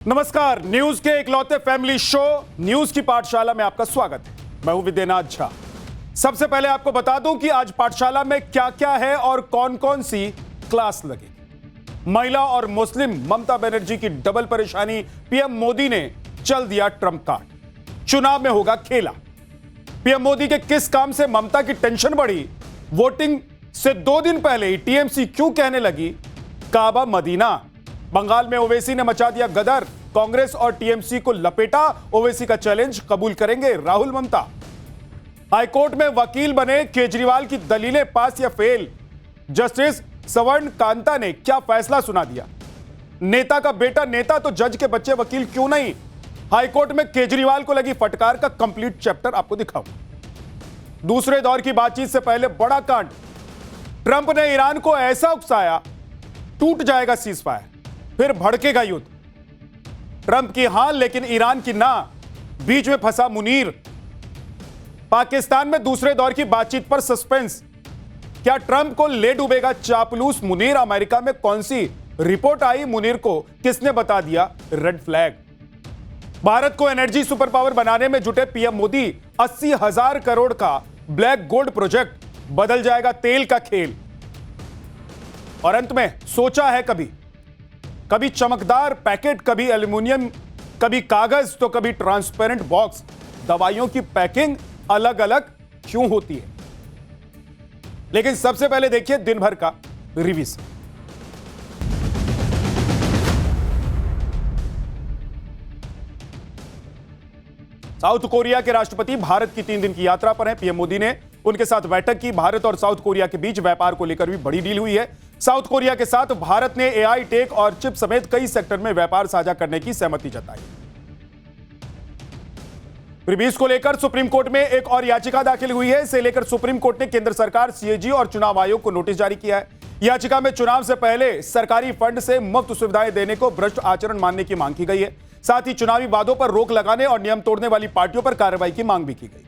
नमस्कार, न्यूज के इकलौते फैमिली शो न्यूज की पाठशाला में आपका स्वागत है। मैं हूं विद्यानाथ झा। सबसे पहले आपको बता दूं कि आज पाठशाला में क्या क्या है और कौन कौन सी क्लास लगेगी। महिला और मुस्लिम ममता बनर्जी की डबल परेशानी, पीएम मोदी ने चल दिया ट्रंप कार्ड, चुनाव में होगा खेला। पीएम मोदी के किस काम से ममता की टेंशन बढ़ी, वोटिंग से 2 दिन पहले ही टीएमसी क्यों कहने लगी काबा मदीना। बंगाल में ओवैसी ने मचा दिया गदर, कांग्रेस और टीएमसी को लपेटा, ओवैसी का चैलेंज कबूल करेंगे राहुल ममता। हाईकोर्ट में वकील बने केजरीवाल की दलीलें पास या फेल, जस्टिस सवर्ण कांता ने क्या फैसला सुना दिया। नेता का बेटा नेता तो जज के बच्चे वकील क्यों नहीं। हाईकोर्ट में केजरीवाल को लगी फटकार का कंप्लीट चैप्टर आपको दिखाऊं। दूसरे दौर की बातचीत से पहले बड़ा कांड, ट्रंप ने ईरान को ऐसा उकसाया टूट जाएगा सीजफायर, फिर भड़केगा युद्ध। ट्रंप की हां लेकिन ईरान की ना, बीच में फंसा मुनीर। पाकिस्तान में दूसरे दौर की बातचीत पर सस्पेंस, क्या ट्रंप को ले डूबेगा चापलूस मुनीर। अमेरिका में कौन सी रिपोर्ट आई, मुनीर को किसने बता दिया रेड फ्लैग। भारत को एनर्जी सुपर पावर बनाने में जुटे पीएम मोदी, 80,000 करोड़ का ब्लैक गोल्ड प्रोजेक्ट बदल जाएगा तेल का खेल। और अंत में सोचा है कभी चमकदार पैकेट, कभी एल्यूमिनियम, कभी कागज तो कभी ट्रांसपेरेंट बॉक्स। दवाइयों की पैकिंग अलग अलग क्यों होती है। लेकिन सबसे पहले देखिए दिन भर का रिवीजन। साउथ कोरिया के राष्ट्रपति भारत की 3 दिन की यात्रा पर हैं। पीएम मोदी ने उनके साथ बैठक की। भारत और साउथ कोरिया के बीच व्यापार को लेकर भी बड़ी डील हुई है। साउथ कोरिया के साथ भारत ने एआई, टेक और चिप समेत कई सेक्टर में व्यापार साझा करने की सहमति जताई। फ्रीबीज को लेकर सुप्रीम कोर्ट में एक और याचिका दाखिल हुई है। इसे लेकर सुप्रीम कोर्ट ने केंद्र सरकार, सीएजी और चुनाव आयोग को नोटिस जारी किया है। याचिका में चुनाव से पहले सरकारी फंड से मुफ्त सुविधाएं देने को भ्रष्ट आचरण मानने की मांग की गई है। साथ ही चुनावी वादों पर रोक लगाने और नियम तोड़ने वाली पार्टियों पर कार्रवाई की मांग भी की गई।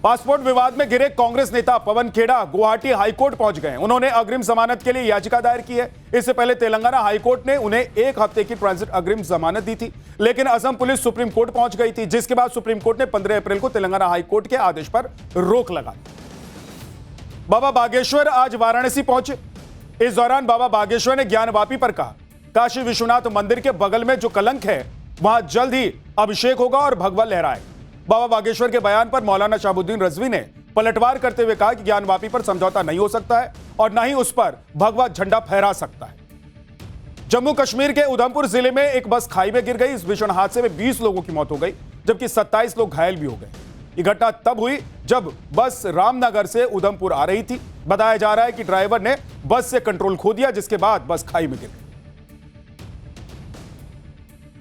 पासपोर्ट विवाद में घिरे कांग्रेस नेता पवन खेड़ा गुवाहाटी हाईकोर्ट पहुंच गए। उन्होंने अग्रिम जमानत के लिए याचिका दायर की है। इससे पहले तेलंगाना हाईकोर्ट ने उन्हें 1 हफ्ते की ट्रांजिट अग्रिम जमानत दी थी, लेकिन असम पुलिस सुप्रीम कोर्ट पहुंच गई थी, जिसके बाद सुप्रीम कोर्ट ने 15 अप्रैल को तेलंगाना हाईकोर्ट के आदेश पर रोक लगा दी। बाबा बागेश्वर आज वाराणसी पहुंचे। इस दौरान बाबा बागेश्वर ने ज्ञानवापी पर कहा, काशी विश्वनाथ मंदिर के बगल में जो कलंक है वहां जल्द ही अभिषेक होगा और भगवा लहराएगा। बाबा बागेश्वर के बयान पर मौलाना शाहबुद्दीन रजवी ने पलटवार करते हुए कहा कि ज्ञानवापी पर समझौता नहीं हो सकता है और न ही उस पर भगवा झंडा फहरा सकता है। जम्मू कश्मीर के उधमपुर जिले में एक बस खाई में गिर गई। इस भीषण हादसे में 20 लोगों की मौत हो गई, जबकि 27 लोग घायल भी हो गए। यह घटना तब हुई जब बस रामनगर से उधमपुर आ रही थी। बताया जा रहा है कि ड्राइवर ने बस से कंट्रोल खो दिया, जिसके बाद बस खाई में गिर गई।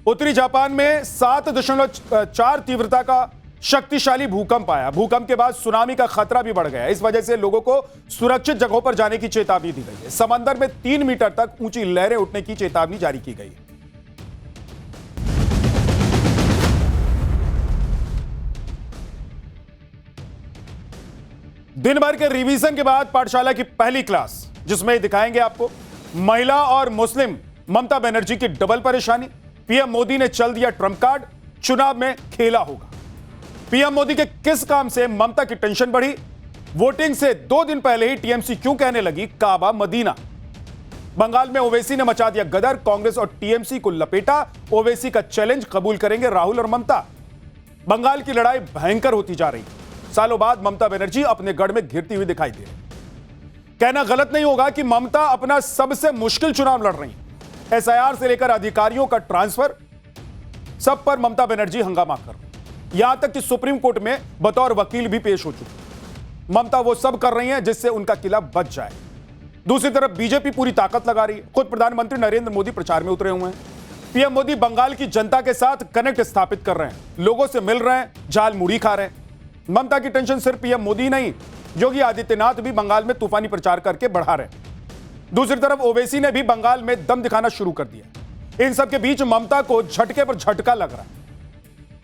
उत्तरी जापान में 7.4 तीव्रता का शक्तिशाली भूकंप आया। भूकंप के बाद सुनामी का खतरा भी बढ़ गया। इस वजह से लोगों को सुरक्षित जगहों पर जाने की चेतावनी दी गई है। समंदर में 3 मीटर तक ऊंची लहरें उठने की चेतावनी जारी की गई है। दिन भर के रिवीजन के बाद पाठशाला की पहली क्लास, जिसमें दिखाएंगे आपको महिला और मुस्लिम ममता बनर्जी की डबल परेशानी। पीएम मोदी ने चल दिया ट्रंप कार्ड, चुनाव में खेला होगा। पीएम मोदी के किस काम से ममता की टेंशन बढ़ी, वोटिंग से 2 दिन पहले ही टीएमसी क्यों कहने लगी काबा मदीना। बंगाल में ओवैसी ने मचा दिया गदर, कांग्रेस और टीएमसी को लपेटा, ओवैसी का चैलेंज कबूल करेंगे राहुल और ममता। बंगाल की लड़ाई भयंकर होती जा रही। सालों बाद ममता बनर्जी अपने गढ़ में घिरती हुई दिखाई दे रही। कहना गलत नहीं होगा कि ममता अपना सबसे मुश्किल चुनाव लड़ रही। एसआईआर से लेकर अधिकारियों का ट्रांसफर, सब पर ममता बनर्जी हंगामा कर रही। यहां तक कि सुप्रीम कोर्ट में बतौर वकील भी पेश हो चुकी। ममता वो सब कर रही हैं जिससे उनका किला बच जाए। दूसरी तरफ बीजेपी पूरी ताकत लगा रही है। खुद प्रधानमंत्री नरेंद्र मोदी प्रचार में उतरे हुए हैं। पीएम मोदी बंगाल की जनता के साथ कनेक्ट स्थापित कर रहे हैं, लोगों से मिल रहे हैं, झाल मुड़ी खा रहे हैं। ममता की टेंशन सिर्फ पीएम मोदी नहीं, योगी आदित्यनाथ भी बंगाल में तूफानी प्रचार करके बढ़ा रहे हैं। दूसरी तरफ ओवैसी ने भी बंगाल में दम दिखाना शुरू कर दिया। इन सब के बीच ममता को झटके पर झटका लग रहा है।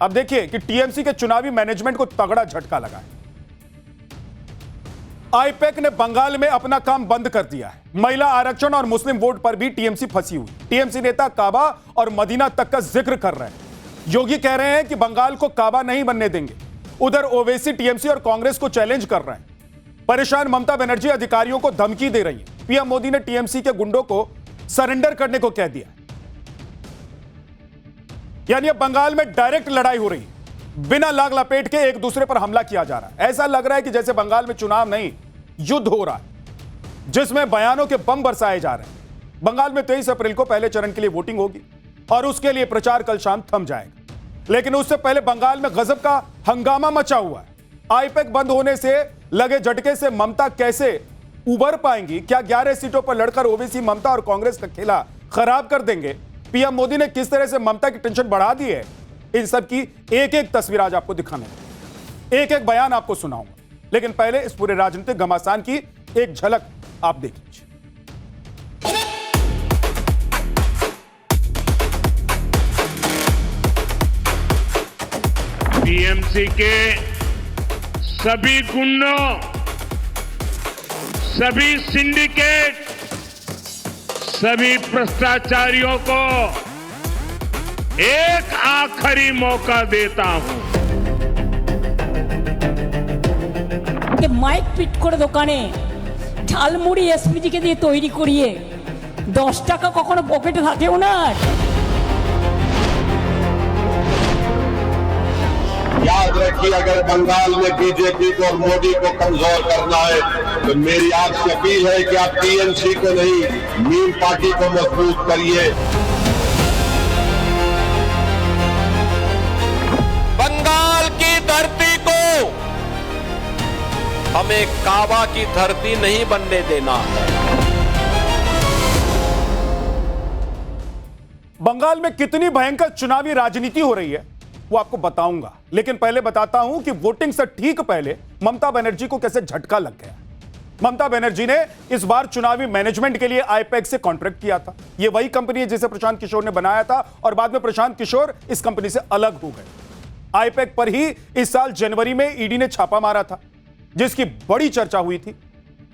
अब देखिए कि टीएमसी के चुनावी मैनेजमेंट को तगड़ा झटका लगा है। आईपैक ने बंगाल में अपना काम बंद कर दिया है। महिला आरक्षण और मुस्लिम वोट पर भी टीएमसी फंसी हुई। टीएमसी नेता काबा और मदीना तक का जिक्र कर रहे हैं। योगी कह रहे हैं कि बंगाल को काबा नहीं बनने देंगे। उधर ओवैसी टीएमसी और कांग्रेस को चैलेंज कर रहे हैं। परेशान ममता बनर्जी अधिकारियों को धमकी दे रही है। पीएम मोदी ने टीएमसी के गुंडों को सरेंडर करने को कह दिया। यानी अब बंगाल में डायरेक्ट लड़ाई हो रही है। बिना लाग लपेट के एक दूसरे पर हमला किया जा रहा है। ऐसा लग रहा है कि जैसे बंगाल में चुनाव नहीं, युद्ध हो रहा है, जिसमें बयानों के बम बरसाए जा रहे हैं। बंगाल में 23 अप्रैल को पहले चरण के लिए वोटिंग होगी और उसके लिए प्रचार कल शाम थम जाएगा। लेकिन उससे पहले बंगाल में गजब का हंगामा मचा हुआ है। आईपैक बंद होने से लगे झटके से ममता कैसे उबर पाएंगी? क्या 11 सीटों पर लड़कर ओवैसी ममता और कांग्रेस का खेला खराब कर देंगे? पीएम मोदी ने किस तरह से ममता की टेंशन बढ़ा दी है? इन सब की एक एक तस्वीर आज आपको दिखाने, एक एक बयान आपको सुनाऊंगा। लेकिन पहले इस पूरे राजनीतिक घमासान की एक झलक आप देख लीजिए। टीएमसी के सभी गुंडों, सभी सिंडिकेट, सभी भ्रष्टाचारियों को एक आखिरी मौका देता हूं कि माइक पिट করে দোকানে ঝালমুড়ি এসপিজি কে দিয়ে তৈরি করিয়ে 10 টাকা কখনো পকেটে থাকেও না। याद रखिए, अगर बंगाल में बीजेपी को और मोदी को कमजोर करना है तो मेरी आपसे अपील है कि आप टीएमसी को नहीं, मीम पार्टी को मजबूत करिए। बंगाल की धरती को हमें काबा की धरती नहीं बनने देना है। बंगाल में कितनी भयंकर चुनावी राजनीति हो रही है वो आपको बताऊंगा, लेकिन पहले बताता हूं कि वोटिंग से ठीक पहले ममता बनर्जी को कैसे झटका लग गया। ममता बनर्जी ने इस बार चुनावी मैनेजमेंट के लिए आईपैक से कॉन्ट्रैक्ट किया था। यह वही कंपनी है जिसे प्रशांत किशोर ने बनाया था और बाद में प्रशांत किशोर इस कंपनी से अलग हो गए। आईपैक पर ही इस साल जनवरी में ईडी ने छापा मारा था, जिसकी बड़ी चर्चा हुई थी।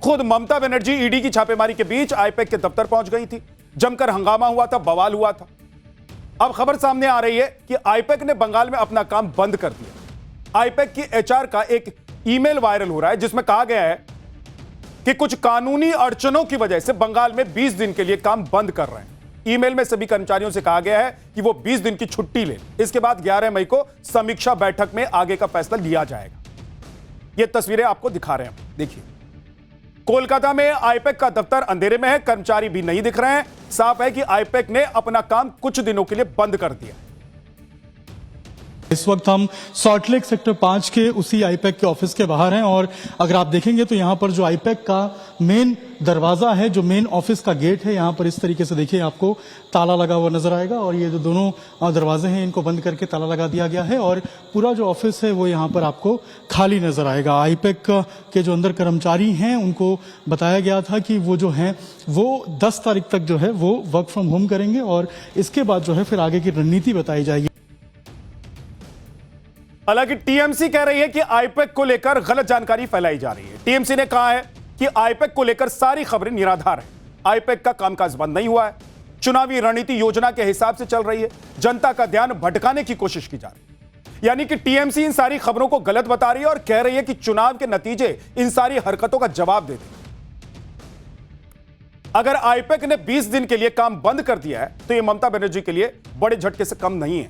खुद ममता बनर्जी ईडी की छापेमारी के बीच आईपैक के दफ्तर पहुंच गई थी। जमकर हंगामा हुआ था, बवाल हुआ था। अब खबर सामने आ रही है कि आईपैक ने बंगाल में अपना काम बंद कर दिया। आईपैक की एचआर का एक ईमेल वायरल हो रहा है जिसमें कहा गया है कि कुछ कानूनी अड़चनों की वजह से बंगाल में 20 दिन के लिए काम बंद कर रहे हैं। ईमेल में सभी कर्मचारियों से कहा गया है कि वो 20 दिन की छुट्टी लें। इसके बाद 11 मई को समीक्षा बैठक में आगे का फैसला लिया जाएगा। ये तस्वीरें आपको दिखा रहे हैं, देखिए। कोलकाता में आईपैक का दफ्तर अंधेरे में है, कर्मचारी भी नहीं दिख रहे हैं। साफ है कि आईपैक ने अपना काम कुछ दिनों के लिए बंद कर दिया। इस वक्त हम सॉल्टलेक सेक्टर 5 के उसी आईपैक के ऑफिस के बाहर हैं और अगर आप देखेंगे तो यहाँ पर जो आईपैक का मेन दरवाजा है, जो मेन ऑफिस का गेट है, यहाँ पर इस तरीके से देखिए आपको ताला लगा हुआ नजर आएगा और ये जो दोनों दरवाजे हैं इनको बंद करके ताला लगा दिया गया है और पूरा जो ऑफिस है वो यहाँ पर आपको खाली नजर आएगा। आईपैक के जो अंदर कर्मचारी हैं उनको बताया गया था कि वो जो है वो 10 तारीख तक जो है वो वर्क फ्रॉम होम करेंगे और इसके बाद जो है फिर आगे की रणनीति बताई जाएगी। हालांकि टीएमसी कह रही है कि आईपैक को लेकर गलत जानकारी फैलाई जा रही है। टीएमसी ने कहा है कि आईपैक को लेकर सारी खबरें निराधार हैं। आईपैक का कामकाज बंद नहीं हुआ है, चुनावी रणनीति योजना के हिसाब से चल रही है। जनता का ध्यान भटकाने की कोशिश की जा रही है। यानी कि टीएमसी इन सारी खबरों को गलत बता रही है और कह रही है कि चुनाव के नतीजे इन सारी हरकतों का जवाब दे देंगे। अगर आईपैक ने 20 दिन के लिए काम बंद कर दिया है तो यह ममता बनर्जी के लिए बड़े झटके से कम नहीं है,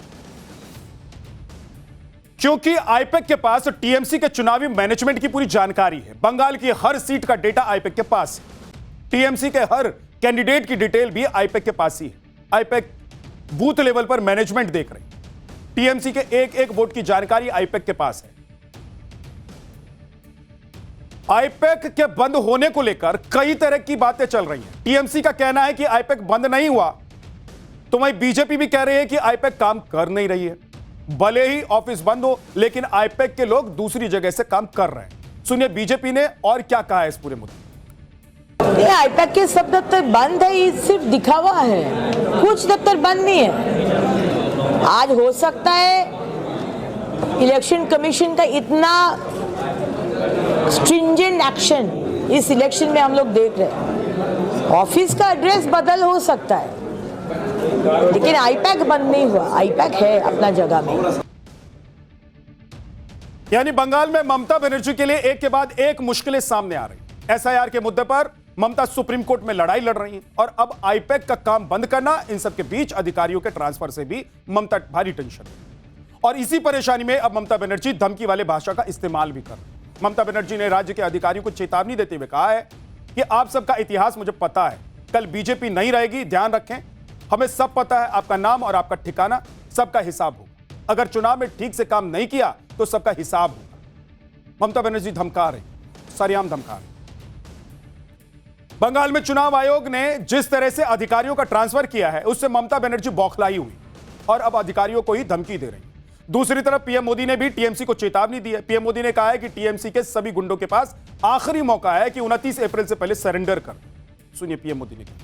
क्योंकि आईपैक के पास टीएमसी के चुनावी मैनेजमेंट की पूरी जानकारी है। बंगाल की हर सीट का डेटा आईपैक के पास है। टीएमसी के हर कैंडिडेट की डिटेल भी आईपैक के पास ही है। आईपैक बूथ लेवल पर मैनेजमेंट देख रही है। टीएमसी के एक एक वोट की जानकारी आईपैक के पास है। आईपैक के बंद होने को लेकर कई तरह की बातें चल रही हैं। टीएमसी का कहना है कि आईपैक बंद नहीं हुआ, तो वहीं बीजेपी भी कह रही है कि आईपैक काम कर नहीं रही है। भले ही ऑफिस बंद हो, लेकिन आईपैक के लोग दूसरी जगह से काम कर रहे हैं। सुनिए बीजेपी ने और क्या कहा है इस पूरे मुद्दे। आईपैक के सब दफ्तर बंद है, ये सिर्फ दिखावा है, कुछ दफ्तर बंद नहीं है। आज हो सकता है इलेक्शन कमीशन का इतना स्ट्रिंजेंट एक्शन इस इलेक्शन में हम लोग देख रहे हैं। ऑफिस का एड्रेस बदल हो सकता है, लेकिन आईपैक बंद नहीं हुआ। आईपैक है अपना जगह में। यानी बंगाल में ममता बनर्जी के लिए एक के बाद एक मुश्किलें सामने आ रही। एसआईआर के मुद्दे पर ममता सुप्रीम कोर्ट में लड़ाई लड़ रही हैं और अब आईपैक का काम बंद करना, इन सब के बीच अधिकारियों के ट्रांसफर से भी ममता भारी टेंशन है। और इसी परेशानी में अब ममता बनर्जी धमकी वाले भाषा का इस्तेमाल भी कर रही है। ममता बनर्जी ने राज्य के अधिकारियों को चेतावनी देते हुए कहा है कि आप सबका इतिहास मुझे पता है, कल बीजेपी नहीं रहेगी, ध्यान रखें। हमें सब पता है, आपका नाम और आपका ठिकाना, सबका हिसाब होगा। अगर चुनाव में ठीक से काम नहीं किया तो सबका हिसाब होगा। ममता बनर्जी धमका रही, सरेआम धमका रही। बंगाल में चुनाव आयोग ने जिस तरह से अधिकारियों का ट्रांसफर किया है, उससे ममता बनर्जी बौखलाई हुई और अब अधिकारियों को ही धमकी दे रही। दूसरी तरफ पीएम मोदी ने भी टीएमसी को चेतावनी दी है। पीएम मोदी ने कहा है कि टीएमसी के सभी गुंडों के पास आखिरी मौका है कि 29 अप्रैल से पहले सरेंडर कर। सुनिए पीएम मोदी ने कहा।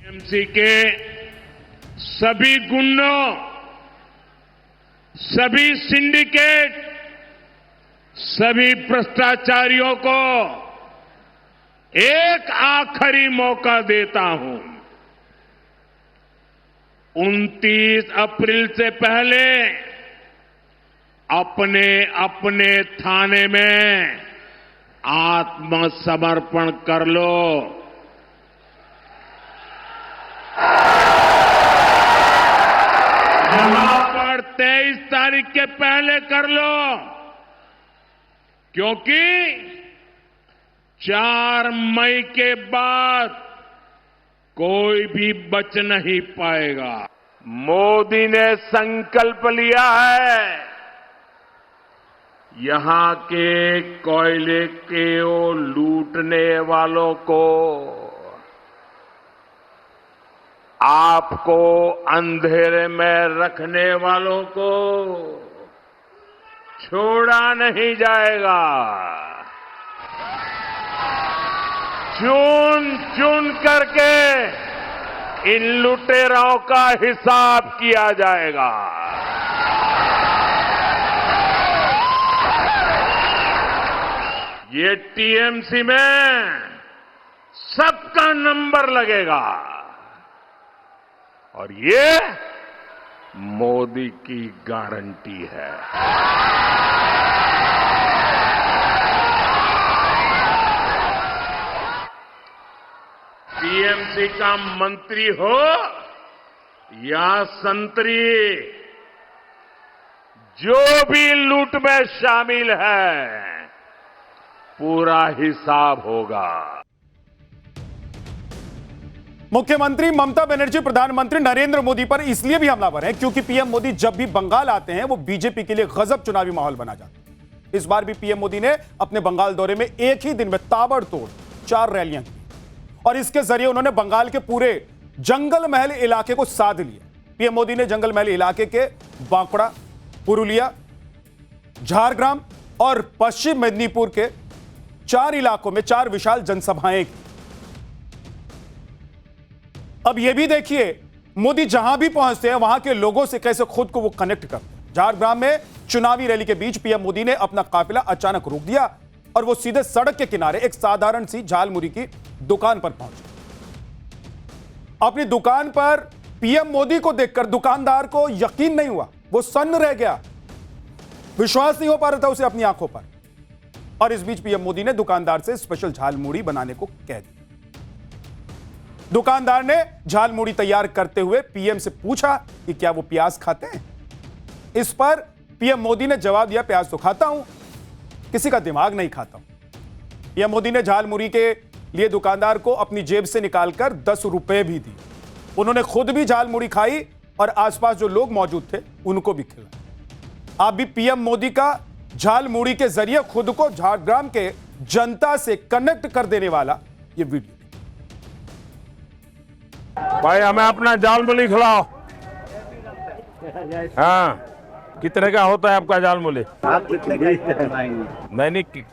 टीएमसी के सभी गुंडों, सभी सिंडिकेट, सभी भ्रष्टाचारियों को एक आखिरी मौका देता हूं। 29 अप्रैल से पहले अपने अपने थाने में आत्मसमर्पण कर लो। यहां पर 23 तारीख के पहले कर लो, क्योंकि 4 मई के बाद कोई भी बच नहीं पाएगा। मोदी ने संकल्प लिया है, यहां के कोयले के लूटने वालों को, आपको अंधेरे में रखने वालों को छोड़ा नहीं जाएगा। चुन चुन करके इन लुटेरों का हिसाब किया जाएगा। ये टीएमसी में सबका नंबर लगेगा और ये मोदी की गारंटी है। टीएमसी का मंत्री हो या संतरी, जो भी लूट में शामिल है, पूरा हिसाब होगा। मुख्यमंत्री ममता बनर्जी प्रधानमंत्री नरेंद्र मोदी पर इसलिए भी हमलावर हैं क्योंकि पीएम मोदी जब भी बंगाल आते हैं वो बीजेपी के लिए गजब चुनावी माहौल बना जाता है। इस बार भी पीएम मोदी ने अपने बंगाल दौरे में एक ही दिन में ताबड़तोड़ 4 रैलियां की और इसके जरिए उन्होंने बंगाल के पूरे जंगल महल इलाके को साध लिया। पीएम मोदी ने जंगल महल इलाके के बांकुड़ा, पुरुलिया, झारग्राम और पश्चिम मेदिनीपुर के 4 इलाकों में 4 विशाल जनसभाएं की। अब यह भी देखिए मोदी जहां भी पहुंचते हैं वहां के लोगों से कैसे खुद को वो कनेक्ट करते हैं। झारग्राम में चुनावी रैली के बीच पीएम मोदी ने अपना काफिला अचानक रोक दिया और वो सीधे सड़क के किनारे एक साधारण सी झालमुरी की दुकान पर पहुंचे। अपनी दुकान पर पीएम मोदी को देखकर दुकानदार को यकीन नहीं हुआ, वो सन्न रह गया, विश्वास नहीं हो पा रहा था उसे अपनी आंखों पर। और इस बीच पीएम मोदी ने दुकानदार से स्पेशल झालमुड़ी बनाने को कह दिया। दुकानदार ने झालमुड़ी तैयार करते हुए पीएम से पूछा कि क्या वो प्याज खाते हैं। इस पर पीएम मोदी ने जवाब दिया, प्याज तो खाता हूं, किसी का दिमाग नहीं खाता हूं। पीएम मोदी ने झालमुड़ी के लिए दुकानदार को अपनी जेब से निकालकर 10 रुपए भी दिए। उन्होंने खुद भी झालमुड़ी खाई और आसपास जो लोग मौजूद थे उनको भी खिलाया। आप भी पीएम मोदी का झालमुड़ी के जरिए खुद को झारग्राम के जनता से कनेक्ट कर देने वाला ये वीडियो। भाई हमें अपना झालमुड़ी खिलाओ। हाँ, कितने का होता है आपका झालमुड़ी? आप कितने का नहीं,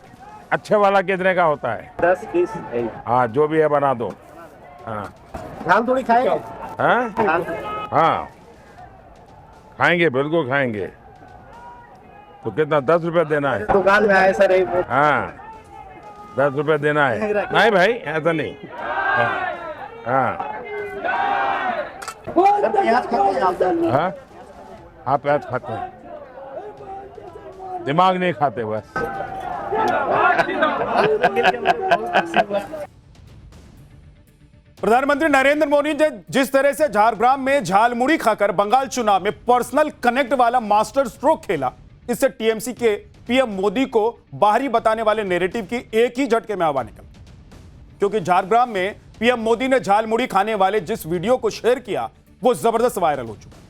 अच्छे वाला कितने का होता है? 10 पीस। हाँ, जो भी है बना दो। हाँ, झालमुड़ी खाएंगे? हाँ हाँ, खाएंगे, बिल्कुल खाएंगे। तो कितना, 10 रुपए देना है? दुकान में आए सर। हाँ, 10 रुपए देना है। नहीं भाई, ऐसा नहीं। हाँ हाँ, आप प्याज खाते हैं, दिमाग नहीं खाते बस। प्रधानमंत्री नरेंद्र मोदी ने जिस तरह से झारग्राम में झालमुड़ी खाकर बंगाल चुनाव में पर्सनल कनेक्ट वाला मास्टर स्ट्रोक खेला, इससे टीएमसी के पीएम मोदी को बाहरी बताने वाले नैरेटिव की एक ही झटके में हवा निकल, क्योंकि झारग्राम में पीएम मोदी ने झालमुड़ी खाने वाले जिस वीडियो को शेयर किया वो जबरदस्त वायरल हो चुका है।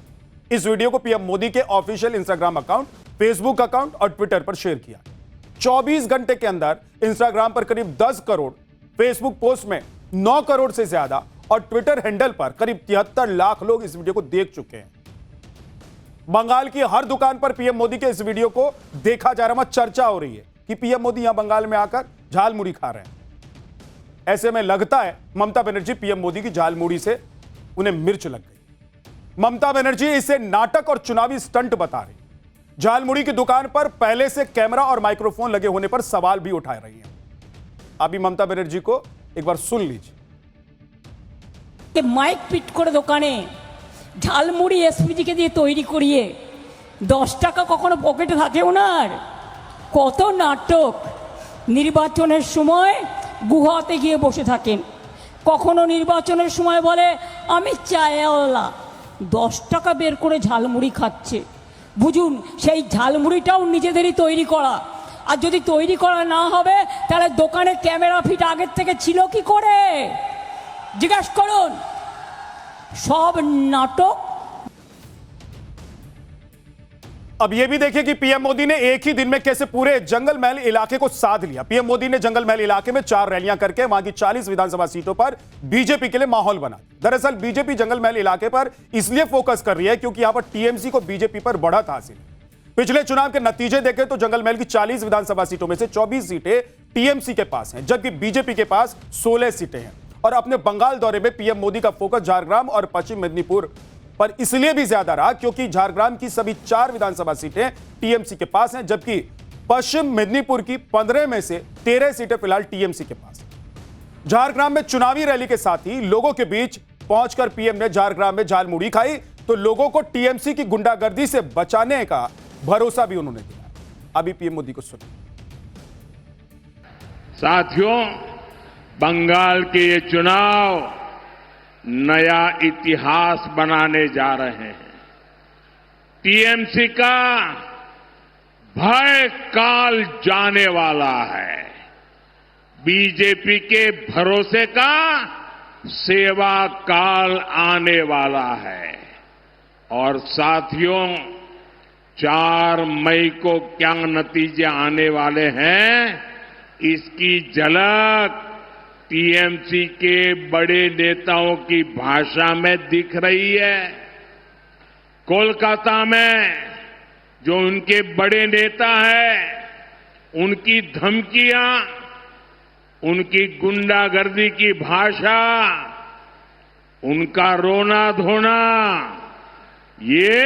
इस वीडियो को पीएम मोदी के official Instagram account, Facebook account और ट्विटर पर शेयर किया। 24 घंटे के अंदर इंस्टाग्राम पर करीब 10 करोड़, फेसबुक पोस्ट में 9 करोड़ से ज्यादा और ट्विटर हैंडल पर करीब 73 लाख लोग इस वीडियो को देख चुके हैं। बंगाल की हर दुकान पर पीएम मोदी के इस वीडियो को देखा जा रहा है, चर्चा हो रही है कि पीएम मोदी यहां बंगाल में आकर झालमुड़ी खा रहे हैं। ऐसे में लगता है ममता बनर्जी पीएम मोदी की झालमुड़ी से उन्हें मिर्च लग गई। ममता बनर्जी इसे नाटक और चुनावी स्टंट बता रही। झालमुड़ी की दुकान पर पहले से कैमरा और माइक्रोफोन लगे होने पर सवाल भी उठा रही हैं। अभी ममता बनर्जी को एक बार सुन लीजिए। মাইক পিট করে দোকানে ঝালমুড়ি এসপিজিকে দিয়ে তৈরি করিয়ে 10 টাকা কখনো পকেটে থাকে ওনার? কত নাটক! নির্বাচনের সময় গুহাতে গিয়ে বসে থাকেন, কখনো নির্বাচনের সময় বলে আমি চায়ওয়ালা, 10 টাকা বের করে ঝালমুড়ি খাচ্ছে। বুঝুন, সেই ঝালমুড়িটাও নিজেদেরই তৈরি করা। আর যদি তৈরি করা না হবে তাহলে দোকানে ক্যামেরা ফিট আগের থেকে ছিল কি করে? জিজ্ঞাসা করুন। सब नाटक। अब यह भी देखिए कि पीएम मोदी ने एक ही दिन में कैसे पूरे जंगल महल इलाके को साध लिया। पीएम मोदी ने जंगल महल इलाके में 4 रैलियां करके वहां की 40 विधानसभा सीटों पर बीजेपी के लिए माहौल बना। दरअसल बीजेपी जंगल महल इलाके पर इसलिए फोकस कर रही है क्योंकि यहां पर टीएमसी को बीजेपी पर बढ़त हासिल है। पिछले चुनाव के नतीजे देखें तो जंगल महल की 40 विधानसभा सीटों में से 24 सीटें टीएमसी के पास हैं, जबकि बीजेपी के पास 16 सीटें हैं। और अपने बंगाल दौरे में पीएम मोदी का फोकस झारग्राम और पश्चिम मेदिनीपुर पर इसलिए भी ज्यादा रहा क्योंकि झारग्राम की सभी 4 विधानसभा सीटें टीएमसी के पास हैं, जबकि पश्चिम मेदिनीपुर की 15 में से 13 सीटें फिलहाल टीएमसी के पास हैं। झारग्राम में चुनावी रैली के साथ ही लोगों के बीच पहुंचकर पीएम ने झारग्राम में झालमुड़ी खाई, तो लोगों को टीएमसी की गुंडागर्दी से बचाने का भरोसा भी उन्होंने दिया। अभी पीएम मोदी को सुनिए। साथियों, बंगाल के ये चुनाव नया इतिहास बनाने जा रहे हैं। टीएमसी का भय काल जाने वाला है। बीजेपी के भरोसे का सेवा काल आने वाला है। और साथियों, 4 मई को क्या नतीजे आने वाले हैं, इसकी झलक टीएमसी के बड़े नेताओं की भाषा में दिख रही है। कोलकाता में जो उनके बड़े नेता हैं, उनकी धमकियां, उनकी गुंडागर्दी की भाषा, उनका रोना धोना, ये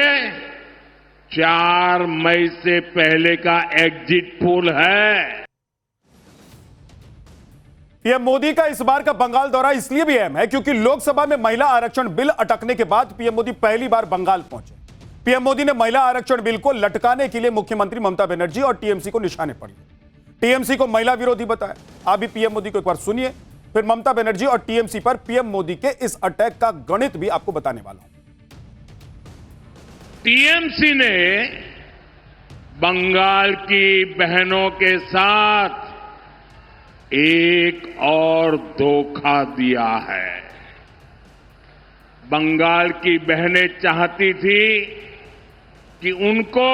4 मई से पहले का एग्जिट पोल है। पीएम मोदी का इस बार का बंगाल दौरा इसलिए भी अहम है क्योंकि लोकसभा में महिला आरक्षण बिल अटकने के बाद पीएम मोदी पहली बार बंगाल पहुंचे। पीएम मोदी ने महिला आरक्षण बिल को लटकाने के लिए मुख्यमंत्री ममता बनर्जी और टीएमसी को निशाने पर लिया, टीएमसी को महिला विरोधी बताया। आप भी पीएम मोदी को एक बार सुनिए, फिर ममता बनर्जी और टीएमसी पर पीएम मोदी के इस अटैक का गणित भी आपको बताने वाला हूं। टीएमसी ने बंगाल की बहनों के साथ एक और धोखा दिया है। बंगाल की बहनें चाहती थी कि उनको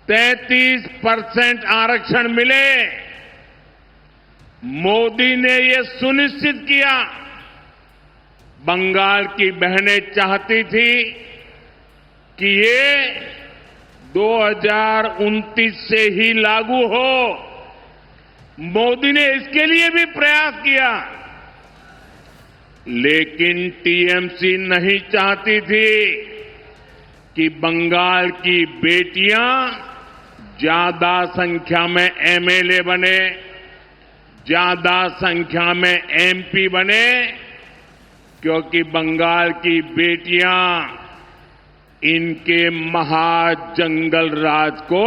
33% आरक्षण मिले। मोदी ने ये सुनिश्चित किया। बंगाल की बहनें चाहती थी कि ये 2029 से ही लागू हो। मोदी ने इसके लिए भी प्रयास किया, लेकिन टीएमसी नहीं चाहती थी कि बंगाल की बेटियां ज्यादा संख्या में एमएलए बने, ज्यादा संख्या में एमपी बने, क्योंकि बंगाल की बेटियां इनके महाजंगल राज को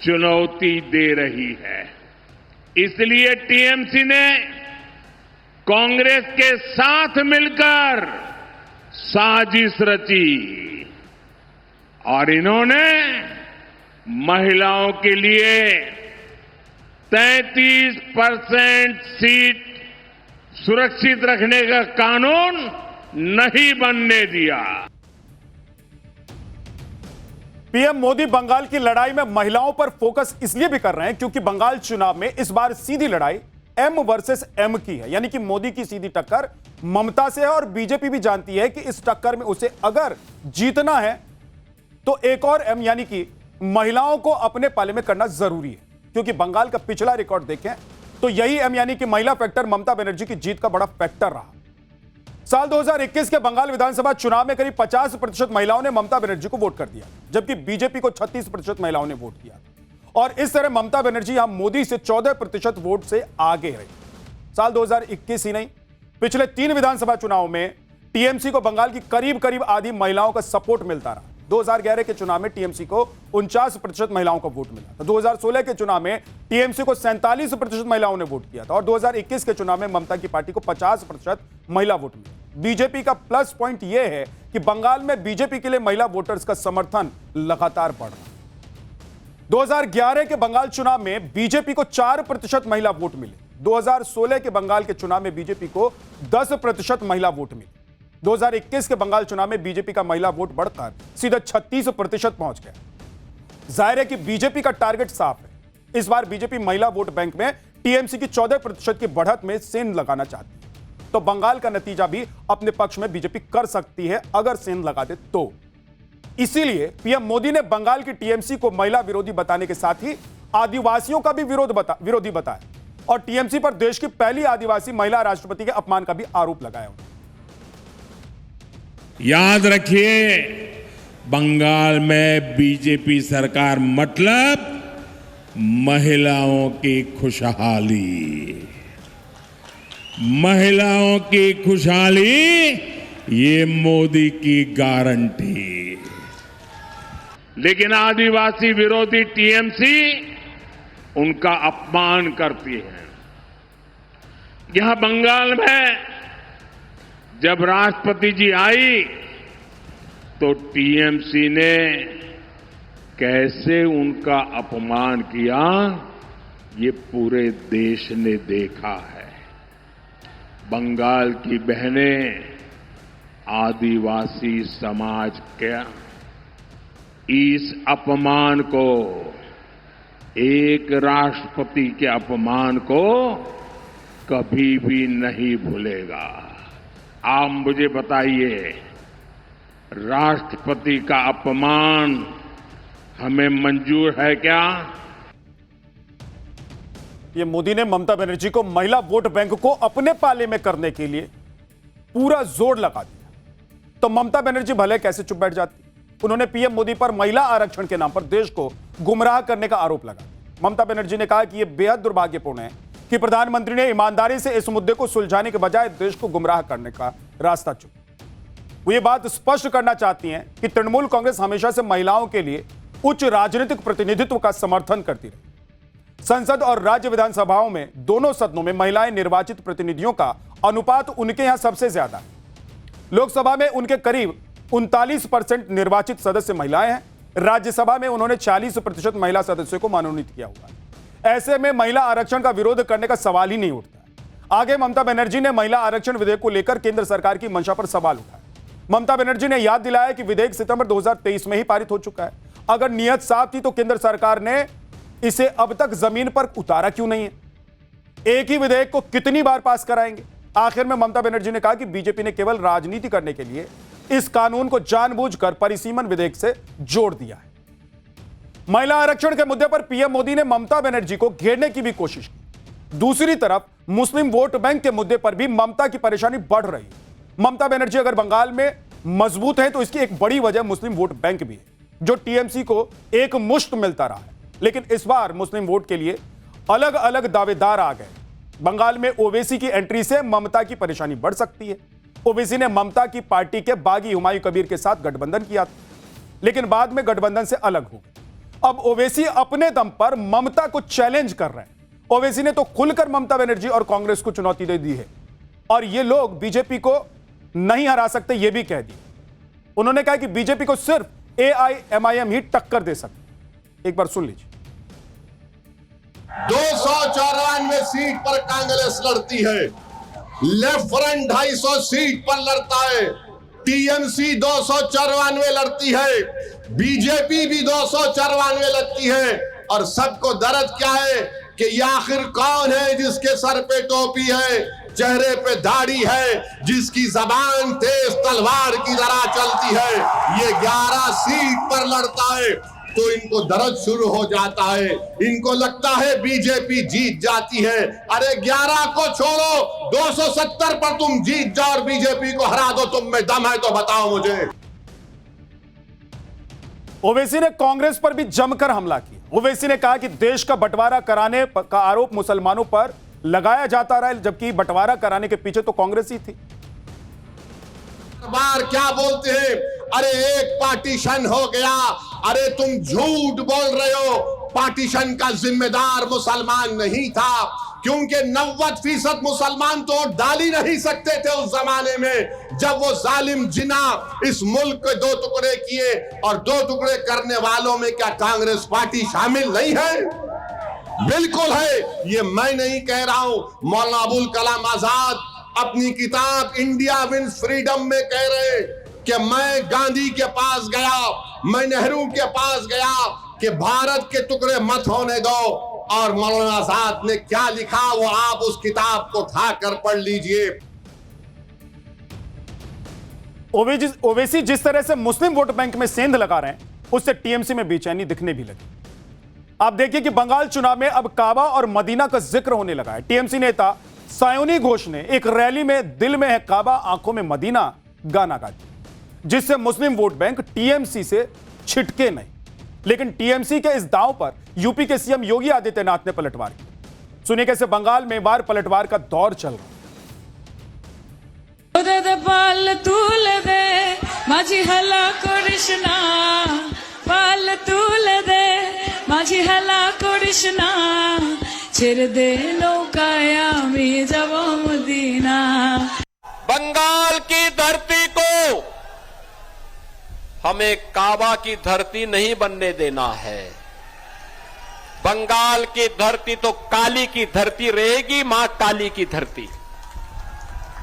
चुनौती दे रही है। इसलिए टीएमसी ने कांग्रेस के साथ मिलकर साजिश रची और इन्होंने महिलाओं के लिए 33% सीट सुरक्षित रखने का कानून नहीं बनने दिया। पीएम मोदी बंगाल की लड़ाई में महिलाओं पर फोकस इसलिए भी कर रहे हैं क्योंकि बंगाल चुनाव में इस बार सीधी लड़ाई एम वर्सेस एम की है, यानी कि मोदी की सीधी टक्कर ममता से है और बीजेपी भी जानती है कि इस टक्कर में उसे अगर जीतना है तो एक और एम यानी कि महिलाओं को अपने पाले में करना जरूरी है। क्योंकि बंगाल का पिछला रिकॉर्ड देखें तो यही एम यानी कि महिला फैक्टर ममता बनर्जी की जीत का बड़ा फैक्टर रहा। साल 2021 के बंगाल विधानसभा चुनाव में करीब 50% महिलाओं ने ममता बनर्जी को वोट कर दिया, जबकि बीजेपी को 36% महिलाओं ने वोट किया और इस तरह ममता बनर्जी यहां मोदी से 14% वोट से आगे रही। साल 2021 ही नहीं, पिछले 3 विधानसभा चुनाव में टीएमसी को बंगाल की करीब करीब आधी महिलाओं का सपोर्ट मिलता रहा। 2011 के चुनाव में टीएमसी को 49% महिलाओं का वोट मिला था। 2016 के चुनाव में टीएमसी को 47% महिलाओं ने वोट किया था और 2021 के चुनाव में ममता की पार्टी को 50% महिला वोट मिला। बीजेपी का प्लस पॉइंट यह है कि बंगाल में बीजेपी के लिए महिला वोटर्स का समर्थन लगातार बढ़ रहा है। 2011 के बंगाल चुनाव में बीजेपी को 4% महिला वोट मिले। 2016 के बंगाल के चुनाव में बीजेपी को 10% महिला वोट मिले। 2021 के बंगाल चुनाव में बीजेपी का महिला वोट बढ़कर सीधे 36% पहुंच गया। जाहिर है कि बीजेपी का टारगेट साफ है। इस बार बीजेपी महिला वोट बैंक में टीएमसी की 14% की बढ़त में सेंध लगाना चाहती है, तो बंगाल का नतीजा भी अपने पक्ष में बीजेपी कर सकती है अगर सेंध लगा दे तो। इसीलिए पीएम मोदी ने बंगाल की टीएमसी को महिला विरोधी बताने के साथ ही आदिवासियों का भी विरोधी बताया और टीएमसी पर देश की पहली आदिवासी महिला राष्ट्रपति के अपमान का भी आरोप लगाया। याद रखिए, बंगाल में बीजेपी सरकार मतलब महिलाओं की खुशहाली। महिलाओं की खुशहाली ये मोदी की गारंटी। लेकिन आदिवासी विरोधी टीएमसी उनका अपमान करती है। यहां बंगाल में जब राष्ट्रपति जी आई तो टीएमसी ने कैसे उनका अपमान किया ये पूरे देश ने देखा है। बंगाल की बहनें आदिवासी समाज के इस अपमान को, एक राष्ट्रपति के अपमान को कभी भी नहीं भूलेगा। आप मुझे बताइए, राष्ट्रपति का अपमान हमें मंजूर है क्या? ये मोदी ने ममता बनर्जी को महिला वोट बैंक को अपने पाले में करने के लिए पूरा जोर लगा दिया, तो ममता बनर्जी भले कैसे चुप बैठ जाती। उन्होंने पीएम मोदी पर महिला आरक्षण के नाम पर देश को गुमराह करने का आरोप लगाया। ममता बनर्जी ने कहा कि यह बेहद दुर्भाग्यपूर्ण है कि प्रधानमंत्री ने ईमानदारी से इस मुद्दे को सुलझाने के बजाय देश को गुमराह करने का रास्ता चुना। वो ये बात स्पष्ट करना चाहती हैं कि तृणमूल कांग्रेस हमेशा से महिलाओं के लिए उच्च राजनीतिक प्रतिनिधित्व का समर्थन करती रही। संसद और राज्य विधानसभाओं में दोनों सदनों में महिलाएं निर्वाचित प्रतिनिधियों का अनुपात उनके यहां सबसे ज्यादा है। लोकसभा में उनके करीब 39% निर्वाचित सदस्य महिलाएं हैं। राज्यसभा में उन्होंने 40% महिला सदस्यों को मनोनीत किया हुआ है। ऐसे में महिला आरक्षण का विरोध करने का सवाल ही नहीं उठता। आगे ममता बनर्जी ने महिला आरक्षण विधेयक को लेकर केंद्र सरकार की मंशा पर सवाल उठाया। ममता बनर्जी ने याद दिलाया कि विधेयक सितंबर 2023 में ही पारित हो चुका है। अगर नियत साफ थी तो केंद्र सरकार ने इसे अब तक जमीन पर उतारा क्यों नहीं है? एक ही विधेयक को कितनी बार पास कराएंगे? आखिर में ममता बनर्जी ने कहा कि बीजेपी ने केवल राजनीति करने के लिए इस कानून को जानबूझकर परिसीमन विधेयक से जोड़ दिया है। महिला आरक्षण के मुद्दे पर पीएम मोदी ने ममता बनर्जी को घेरने की भी कोशिश की। दूसरी तरफ मुस्लिम वोट बैंक के मुद्दे पर भी ममता की परेशानी बढ़ रही है। ममता बनर्जी अगर बंगाल में मजबूत है तो इसकी एक बड़ी वजह मुस्लिम वोट बैंक भी है, जो टीएमसी को एक मुश्त मिलता रहा है। लेकिन इस बार मुस्लिम वोट के लिए अलग अलग दावेदार आ गए। बंगाल में ओवैसी की एंट्री से ममता की परेशानी बढ़ सकती है। ओवैसी ने ममता की पार्टी के बागी हुमायूं कबीर के साथ गठबंधन किया था, लेकिन बाद में गठबंधन से अलग हो गए। अब ओवैसी अपने दम पर ममता को चैलेंज कर रहे हैं। ओवैसी ने तो खुलकर ममता बनर्जी और कांग्रेस को चुनौती दे दी है और ये लोग बीजेपी को नहीं हरा सकते, ये भी कह दिया। उन्होंने कहा कि बीजेपी को सिर्फ एआईएमआईएम ही टक्कर दे सकती। एक बार सुन लीजिए। 294 सीट पर कांग्रेस लड़ती है, लेफ्ट फ्रंट 250 सीट पर लड़ता है, टीएमसी 294 लड़ती है, बीजेपी भी 294 लड़ती है। और सबको दर्द क्या है कि ये आखिर कौन है जिसके सर पे टोपी है, चेहरे पे दाढ़ी है, जिसकी जबान तेज तलवार की तरह चलती है। ये 11 सीट पर लड़ता है तो इनको दर्द शुरू हो जाता है। इनको लगता है बीजेपी जीत जाती है। अरे 11 को छोड़ो, 270 पर तुम जीत जाओ और बीजेपी को हरा दो, तुम में दम है तो बताओ मुझे। ओवैसी ने कांग्रेस पर भी जमकर हमला किया। ओवैसी ने कहा कि देश का बंटवारा कराने का आरोप मुसलमानों पर लगाया जाता रहा, जबकि बंटवारा कराने के पीछे तो कांग्रेस ही थी। बार क्या बोलते हैं, अरे एक पार्टीशन हो गया। अरे तुम झूठ बोल रहे हो, पार्टीशन का जिम्मेदार मुसलमान नहीं था, क्योंकि 90% मुसलमान तो डाल ही नहीं सकते थे उस जमाने में जब वो जालिम जिना इस मुल्क के 2 टुकड़े किए। और 2 टुकड़े करने वालों में क्या कांग्रेस पार्टी शामिल नहीं है? बिल्कुल है। ये मैं नहीं कह रहा हूं, मौलाना अबुल कलाम आजाद अपनी किताब इंडिया विंस फ्रीडम में कह रहे कि मैं गांधी के पास गया, मैं नेहरू के पास गया कि भारत के टुकड़े मत होने दो। और मौलाना आजाद ने क्या लिखा वो आप उस किताब को उठा कर पढ़ लीजिए। ओवैसी जिस तरह से मुस्लिम वोट बैंक में सेंध लगा रहे हैं, उससे टीएमसी में बेचैनी दिखने भी लगी। आप देखिए कि बंगाल चुनाव में अब काबा और मदीना का जिक्र होने लगा है। टीएमसी नेता सायोनी घोष ने एक रैली में दिल में है काबा आंखों में मदीना गाना गा दिया, जिससे मुस्लिम वोट बैंक टीएमसी से छिटके नहीं। लेकिन टीएमसी के इस दांव पर यूपी के सीएम योगी आदित्यनाथ ने पलटवार की। सुनिए कैसे बंगाल में बार पलटवार का दौर चल रहा है। पाल तूल दे माझी हला कृष्णा, पाल तूल दे माझी हला कृष्णा, ছেড়ে দে নৌকায় আমি যাব মদিনা। बंगाल की धरती को हमें काबा की धरती नहीं बनने देना है। बंगाल की धरती तो काली की धरती रहेगी, मां काली की धरती,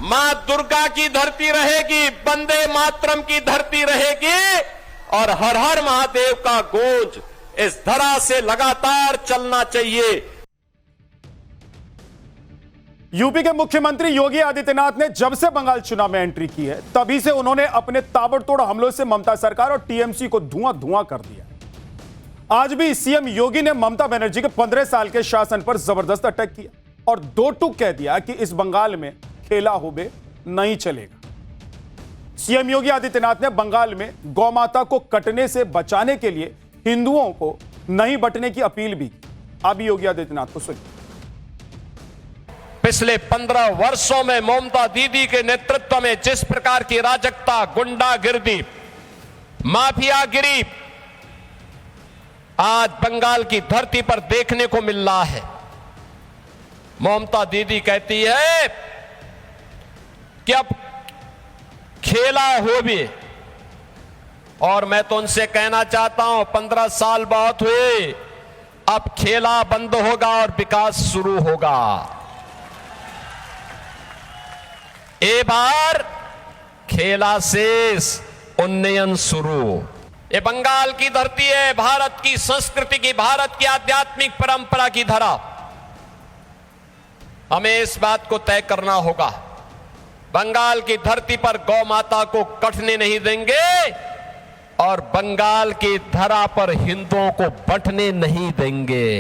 मां दुर्गा की धरती रहेगी, वंदे मातरम की धरती रहेगी और हर हर महादेव का गूंज इस धरा से लगातार चलना चाहिए। यूपी के मुख्यमंत्री योगी आदित्यनाथ ने जब से बंगाल चुनाव में एंट्री की है, तभी से उन्होंने अपने ताबड़तोड़ हमलों से ममता सरकार और टीएमसी को धुआं धुआं कर दिया। आज भी सीएम योगी ने ममता बनर्जी के 15 साल के शासन पर जबरदस्त अटैक किया और 2 टूक कह दिया कि इस बंगाल में खेला होबे नहीं चलेगा। सीएम योगी आदित्यनाथ ने बंगाल में गौमाता को कटने से बचाने के लिए हिंदुओं को नहीं बंटने की अपील भी की। अभी योगी आदित्यनाथ को सुनिए। पिछले 15 वर्षों में ममता दीदी के नेतृत्व में जिस प्रकार की अराजकता, गुंडागिर्दी, माफियागिरी आज बंगाल की धरती पर देखने को मिल रहा है। ममता दीदी कहती है कि अब खेला हो भी, और मैं तो उनसे कहना चाहता हूं 15 साल बहुत हुए, अब खेला बंद होगा और विकास शुरू होगा। ए बार खेला शेष, उन्नयन शुरू। ये बंगाल की धरती है, भारत की संस्कृति की, भारत की आध्यात्मिक परंपरा की धरा। हमें इस बात को तय करना होगा, बंगाल की धरती पर गौ माता को कटने नहीं देंगे और बंगाल की धरा पर हिंदुओं को बंटने नहीं देंगे।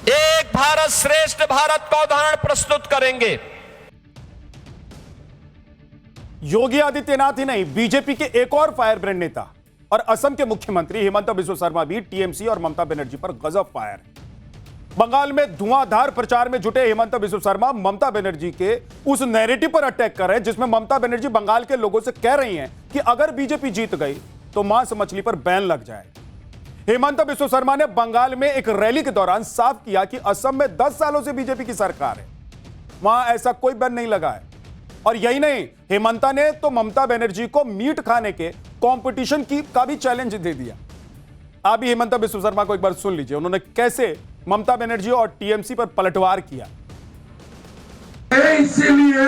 एक भारत श्रेष्ठ भारत का उदाहरण प्रस्तुत करेंगे। योगी आदित्यनाथ ही नहीं, बीजेपी के एक और फायर ब्रांड नेता और असम के मुख्यमंत्री हिमंत बिस्वा शर्मा भी टीएमसी और ममता बनर्जी पर गजब फायर। बंगाल में धुआंधार प्रचार में जुटे हिमंत बिस्वा शर्मा ममता बनर्जी के उस नैरेटिव पर अटैक कर रहे हैं जिसमें ममता बनर्जी बंगाल के लोगों से कह रही हैं कि अगर बीजेपी जीत गई तो मांस मछली पर बैन लग जाए। हिमंत बिस्वा शर्मा ने बंगाल में एक रैली के दौरान साफ किया कि असम में 10 सालों से बीजेपी की सरकार है, वहां ऐसा कोई बैन नहीं लगा है। और यही नहीं, हेमंता ने तो ममता बनर्जी को मीट खाने के कंपटीशन का भी चैलेंज दे दिया। आप भी हिमंता बिस्वा शर्मा को एक बार सुन लीजिए, उन्होंने कैसे ममता बनर्जी और टीएमसी पर पलटवार किया। इसीलिए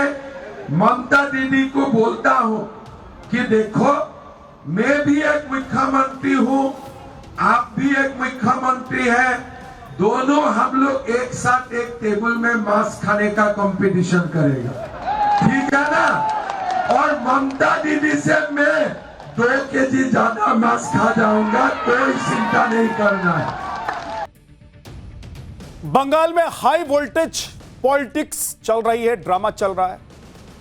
ममता दीदी को बोलता हूं कि देखो, मैं भी एक मुख्यमंत्री हूं, आप भी एक मुख्यमंत्री हैं, दोनों हम लोग एक साथ एक टेबल में मांस खाने का कंपटीशन करेगा, ठीक है ना। और ममता दीदी से मैं 2 केजी ज्यादा मांस खा जाऊंगा, कोई चिंता नहीं करना है। बंगाल में हाई वोल्टेज पॉलिटिक्स चल रही है, ड्रामा चल रहा है।